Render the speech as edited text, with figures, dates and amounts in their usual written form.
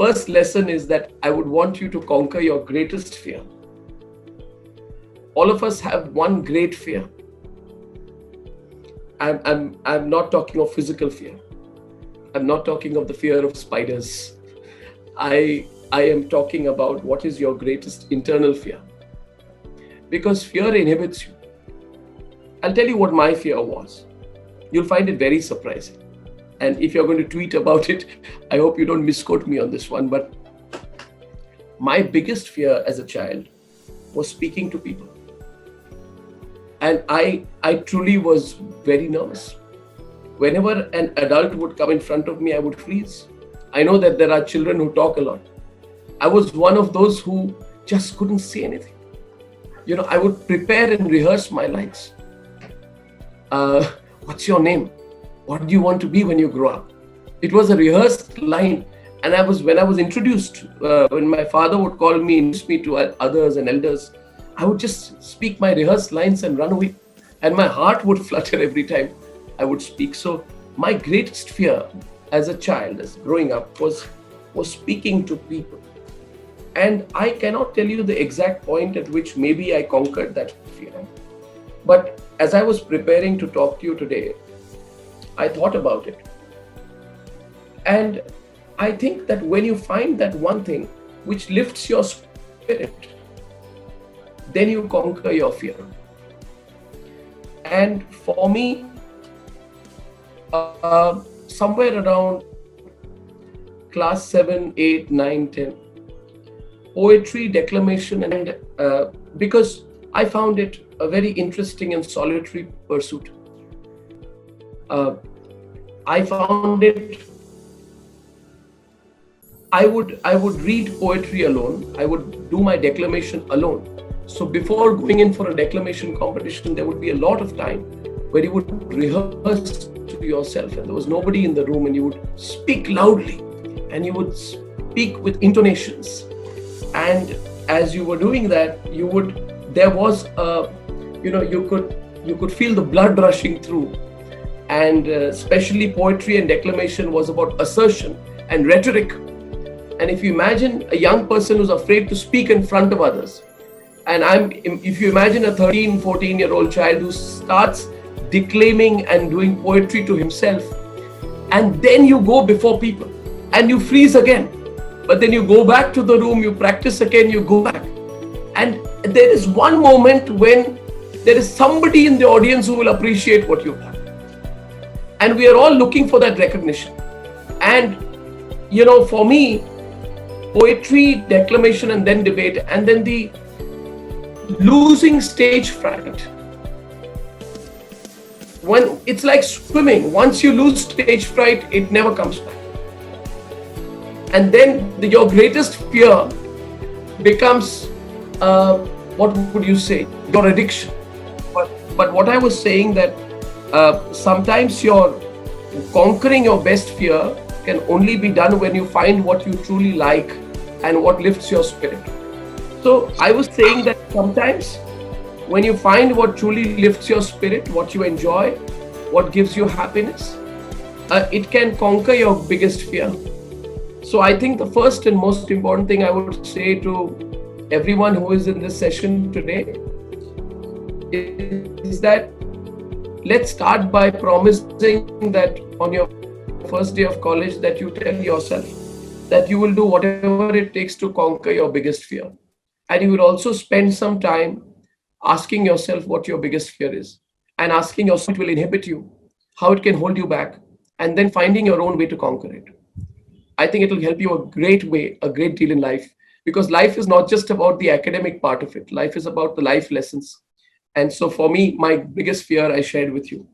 first lesson is that I would want you to conquer your greatest fear. All of us have one great fear. I'm not talking of physical fear. I'm not talking of the fear of spiders. I am talking about what is your greatest internal fear. Because fear inhibits you. I'll tell you what my fear was. You'll find it very surprising. And if you're going to tweet about it, I hope you don't misquote me on this one. But my biggest fear as a child was speaking to people. And I truly was very nervous. Whenever an adult would come in front of me, I would freeze. I know that there are children who talk a lot. I was one of those who just couldn't say anything. I would prepare and rehearse my lines. What's your name? What do you want to be when you grow up? It was a rehearsed line. And when I was introduced, when my father would call me, introduce me to others and elders, I would just speak my rehearsed lines and run away. And my heart would flutter every time I would speak. So my greatest fear as a child, as growing up, was speaking to people. And I cannot tell you the exact point at which maybe I conquered that fear. But as I was preparing to talk to you today, I thought about it. And I think that when you find that one thing which lifts your spirit, then you conquer your fear. And for me, somewhere around class 7, 8, 9, 10, poetry, declamation, and because I found it a very interesting and solitary pursuit. I found it, I would read poetry alone. I would do my declamation alone. So before going in for a declamation competition, there would be a lot of time where you would rehearse to yourself and there was nobody in the room, and you would speak loudly and you would speak with intonations. And as you were doing that, you could feel the blood rushing through. And especially poetry and declamation was about assertion and rhetoric. And if you imagine a young person who's afraid to speak in front of others, and if you imagine a 13, 14-year-old child who starts declaiming and doing poetry to himself, and then you go before people and you freeze again, but then you go back to the room, you practice again, you go back. And there is one moment when there is somebody in the audience who will appreciate what you've done. And we are all looking for that recognition. And, for me, poetry, declamation, and then debate, and then the losing stage fright. When it's like swimming, once you lose stage fright, it never comes back. And then your greatest fear becomes, what would you say, your addiction. But what I was saying that sometimes your conquering your best fear can only be done when you find what you truly like and what lifts your spirit. So I was saying that sometimes when you find what truly lifts your spirit, what you enjoy, what gives you happiness, it can conquer your biggest fear. So I think the first and most important thing I would say to everyone who is in this session today is that let's start by promising that on your first day of college that you tell yourself that you will do whatever it takes to conquer your biggest fear. And you will also spend some time asking yourself what your biggest fear is, and asking yourself what will inhibit you, how it can hold you back, and then finding your own way to conquer it. I think it will help you a great deal in life, because life is not just about the academic part of it. Life is about the life lessons. And so for me, my biggest fear I shared with you.